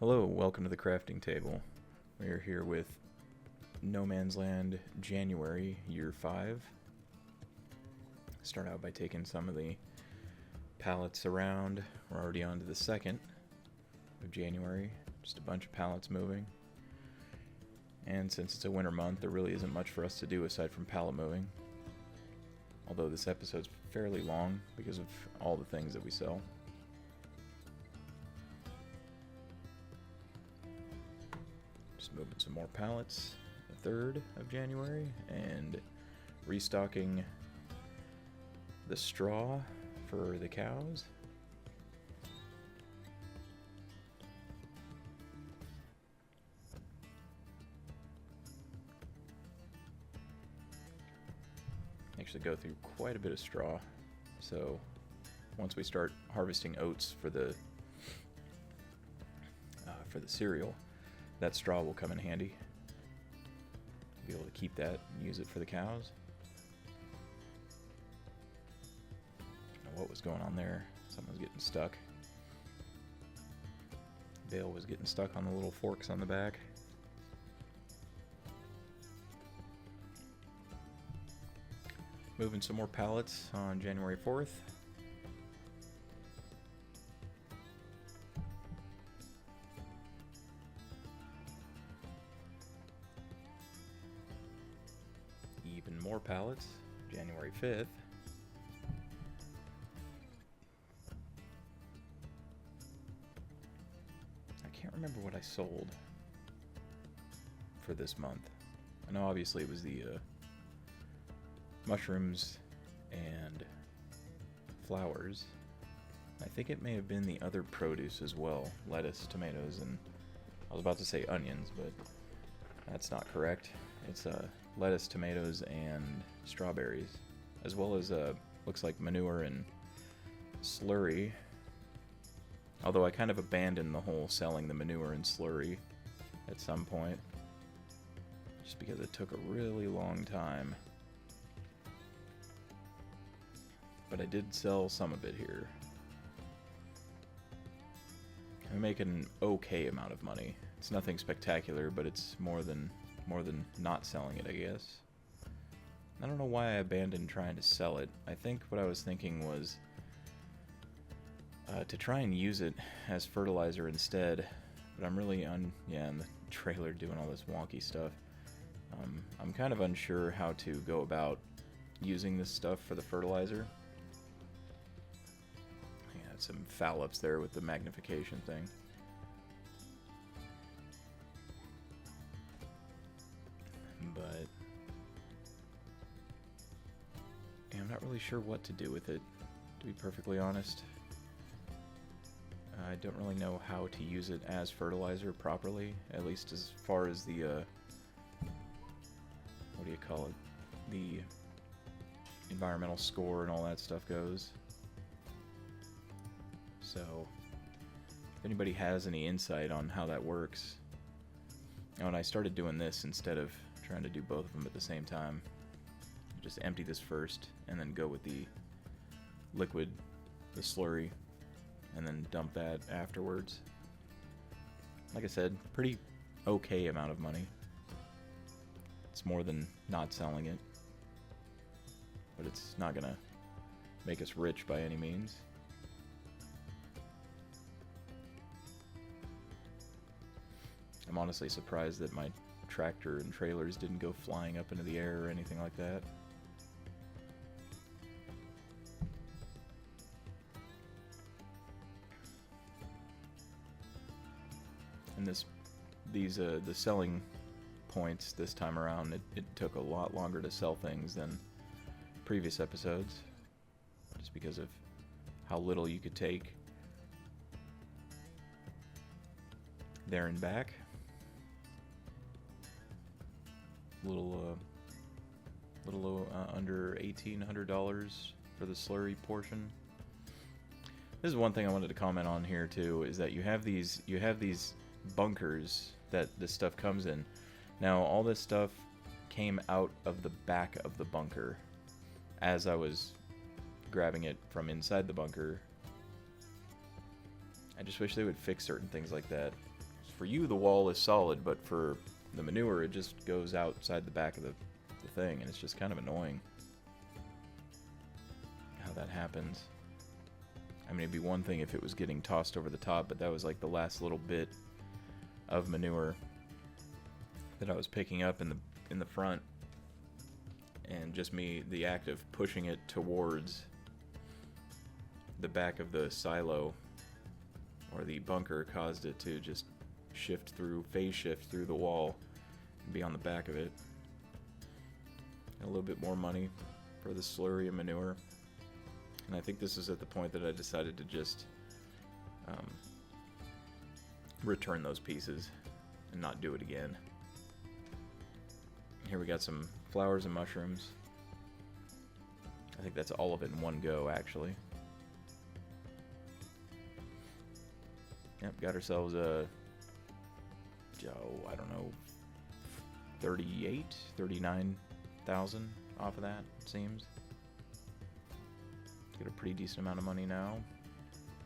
Hello, welcome to the crafting table. We are here with No Man's Land January, Year 5. Start out by taking some of the pallets around. We're already on to the 2nd of January. Just a bunch of pallets moving. And since it's a winter month, there really isn't much for us to do aside from pallet moving. Although this episode's fairly long because of all the things that we sell. Moving some more pallets the 3rd of January and restocking the straw for the cows. Actually go through quite a bit of straw, so once we start harvesting oats for the cereal, that straw will come in handy. Be able to keep that and use it for the cows. Don't know what was going on there. Someone was getting stuck. Bale was getting stuck on the little forks on the back. Moving some more pallets on January 4th. More pallets, January 5th. I can't remember what I sold for this month. I know obviously it was the mushrooms and flowers. I think it may have been the other produce as well. Lettuce, tomatoes, and I was about to say onions, but that's not correct. It's lettuce, tomatoes, and strawberries, as well as looks like manure and slurry. Although I kind of abandoned the whole selling the manure and slurry at some point, just because it took a really long time. But I did sell some of it here. I make an okay amount of money. It's nothing spectacular, but it's more than not selling it, I guess. I don't know why I abandoned trying to sell it. I think what I was thinking was to try and use it as fertilizer instead, but I'm really in the trailer doing all this wonky stuff. I'm kind of unsure how to go about using this stuff for the fertilizer. I had some foul ups there with the magnification thing. But yeah, I'm not really sure what to do with it, to be perfectly honest. I don't really know how to use it as fertilizer properly, at least as far as the, what do you call it, the environmental score and all that stuff goes. So, if anybody has any insight on how that works. Oh, and I started doing this instead of trying to do both of them at the same time. Just empty this first and then go with the liquid, the slurry, and then dump that afterwards. Like I said, pretty okay amount of money. It's more than not selling it, but it's not gonna make us rich by any means. I'm honestly surprised that my tractor and trailers didn't go flying up into the air or anything like that. And the selling points this time around, it took a lot longer to sell things than previous episodes, just because of how little you could take there and back. Little under $1,800 for the slurry portion. This is one thing I wanted to comment on here too, is that you have these bunkers that this stuff comes in. Now all this stuff came out of the back of the bunker as I was grabbing it from inside the bunker. I just wish they would fix certain things like that. For you, the wall is solid, but for the manure, it just goes outside the back of the thing, and it's just kind of annoying how that happens. I mean, it'd be one thing if it was getting tossed over the top, but that was like the last little bit of manure that I was picking up in the front, and just the act of pushing it towards the back of the silo or the bunker caused it to just phase shift through the wall and be on the back of it. And a little bit more money for the slurry and manure. And I think this is at the point that I decided to just return those pieces and not do it again. Here we got some flowers and mushrooms. I think that's all of it in one go, actually. Yep, got ourselves a, I don't know, 39,000 off of that, it seems. Get a pretty decent amount of money now.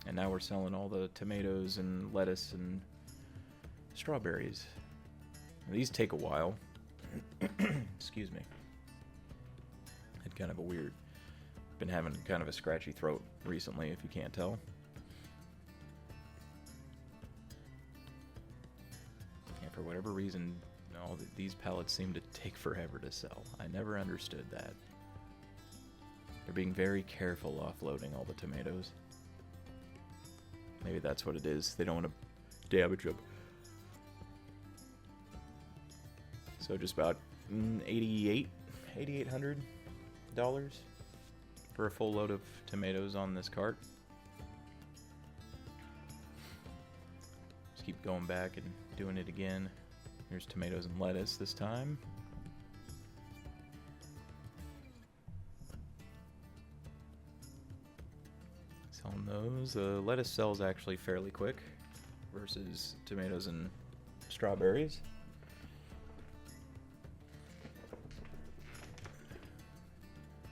And now we're selling all the tomatoes and lettuce and strawberries. And these take a while. Excuse me. Had kind of a weird... Been having kind of a scratchy throat recently, if you can't tell. And for whatever reason, these pallets seem to take forever to sell. I never understood that. They're being very careful offloading all the tomatoes. Maybe that's what it is. They don't want to damage them. So just about $8,800 for a full load of tomatoes on this cart. Just keep going back and doing it again. Here's tomatoes and lettuce this time. Selling those. The lettuce sells actually fairly quick versus tomatoes and strawberries.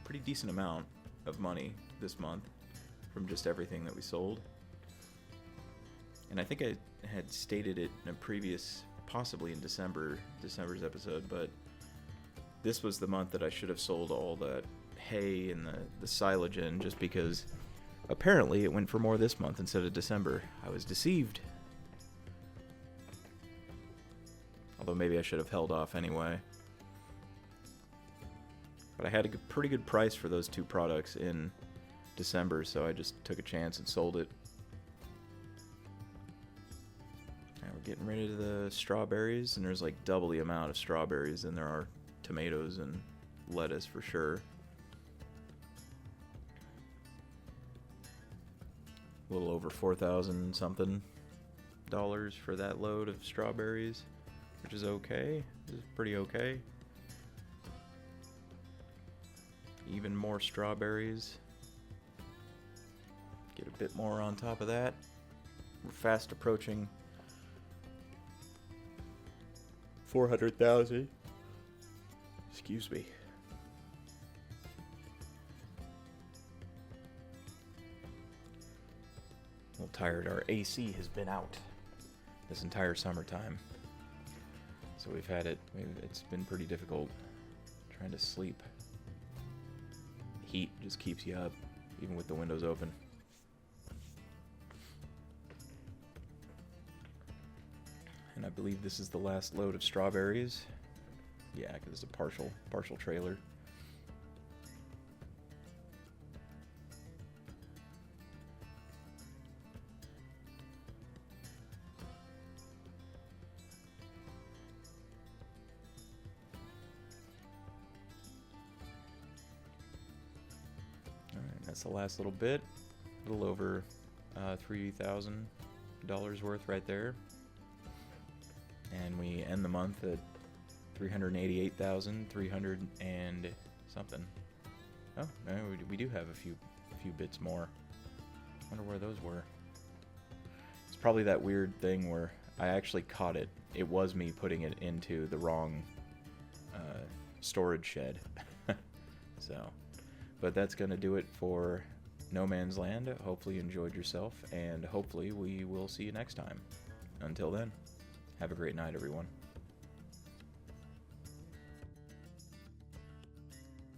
Pretty decent amount of money this month from just everything that we sold. And I think I had stated it in a previous, possibly in December's episode, but this was the month that I should have sold all the hay and the silage in, just because apparently it went for more this month instead of December. I was deceived. Although maybe I should have held off anyway. But I had a pretty good price for those two products in December, so I just took a chance and sold it. Now we're getting rid of the strawberries, and there's like double the amount of strawberries than there are tomatoes and lettuce for sure. A little over $4,000 something for that load of strawberries, which is okay. This is pretty okay. Even more strawberries. Get a bit more on top of that. We're fast approaching 400,000. Excuse me. A little tired. Our AC has been out this entire summertime. So we've had it. It's been pretty difficult trying to sleep. Heat just keeps you up, even with the windows open. And I believe this is the last load of strawberries. Yeah, because it's a partial trailer. That's the last little bit. A little over $3,000 worth right there. And we end the month at $388,300 and something. Oh, no, we do have a few bits more. Wonder where those were. It's probably that weird thing where I actually caught it. It was me putting it into the wrong storage shed. So... But that's going to do it for No Man's Land. Hopefully you enjoyed yourself, and hopefully we will see you next time. Until then. Have a great night, everyone.